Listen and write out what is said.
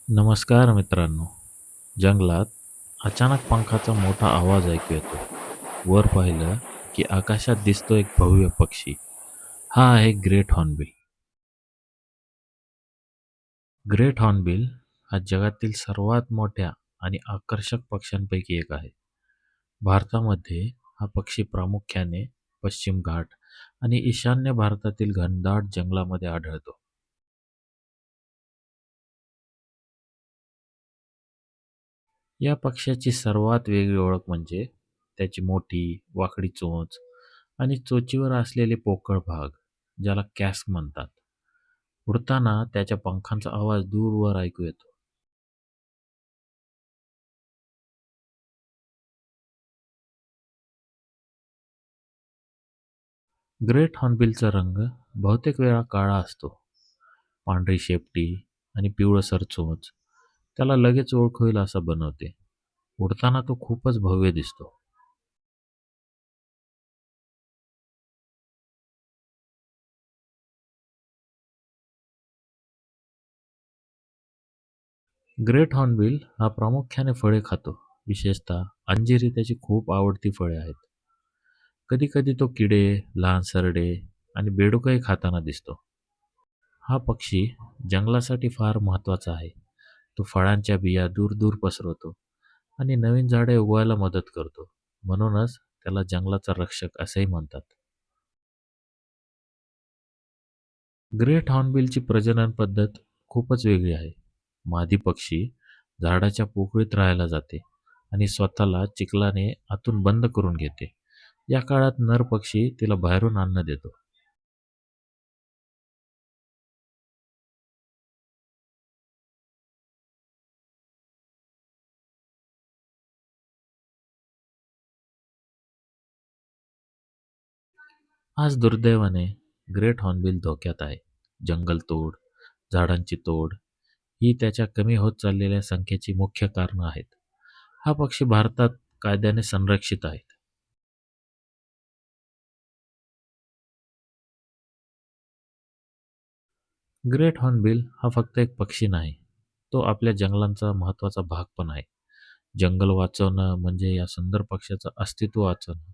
नमस्कार मित्रांनो. जंगलात अचानक पंखाचा मोठा आवाज ऐकू येतो. वर पाहिलं की आकाशात दिसतो एक भव्य पक्षी. हा आहे ग्रेट हॉर्नबिल. ग्रेट हॉर्नबिल हा जगातील सर्वात मोठ्या आणि आकर्षक पक्ष्यांपैकी एक आहे. भारतामध्ये हा पक्षी प्रामुख्याने पश्चिम घाट आणि ईशान्य भारतातील घनदाट जंगलामध्ये आढळतो. या पक्ष्याची सर्वात वेगळी ओळख म्हणजे त्याची मोठी, वाकडी चोच आणि चोचीवर असलेले पोकळ भाग, ज्याला कॅस्क म्हणतात. उडताना त्याच्या पंखांचा आवाज दूरवर ऐकू येतो. ग्रेट हॉर्नबिलचा रंग बहुतेक वेळा काळा असतो. पांढरी शेपटी आणि पिवळसर चोच त्याला लगेच ओळख होईल असं बनवते. उडताना तो खूपच भव्य दिसतो. ग्रेट हॉर्नबिल हा प्रामुख्याने फळे खातो. विशेषतः अंजीर ही त्याची खूप आवडती फळे आहेत. कधी-कधी तो किडे, लहान सरडे आणि बेडूकही खाताना दिसतो. हा पक्षी जंगलासाठी फार महत्त्वाचा आहे. तो फळांच्या बिया दूर-दूर पसरवतो आणि नवीन झाडे उगवायला मदत करतो. म्हणूनच त्याला जंगलाचा रक्षक असेही म्हणतात. ग्रेट हॉर्नबिलची प्रजनन पद्धत खूपच वेगळी आहे. मादी पक्षी झाडाच्या पोकळीत राहायला जाते आणि स्वतःला चिखलाने आतून बंद करून घेते. या काळात नर पक्षी तिला बाहेरून अन्न देतो. आज दुर्दैवाने ग्रेट हॉर्नबिल धोक्यात आहे. जंगलतोड, झाडांची तोड ही त्याच्या कमी होत चाललेल्या संख्येची मुख्य कारणं आहेत. हा पक्षी भारतात कायद्याने संरक्षित आहे. ग्रेट हॉर्नबिल हा फक्त एक पक्षी नाही, तो आपल्या जंगलांचा महत्त्वाचा भाग पण आहे. जंगल वाचवणं म्हणजे या सुंदर पक्ष्याचं अस्तित्व वाचवणं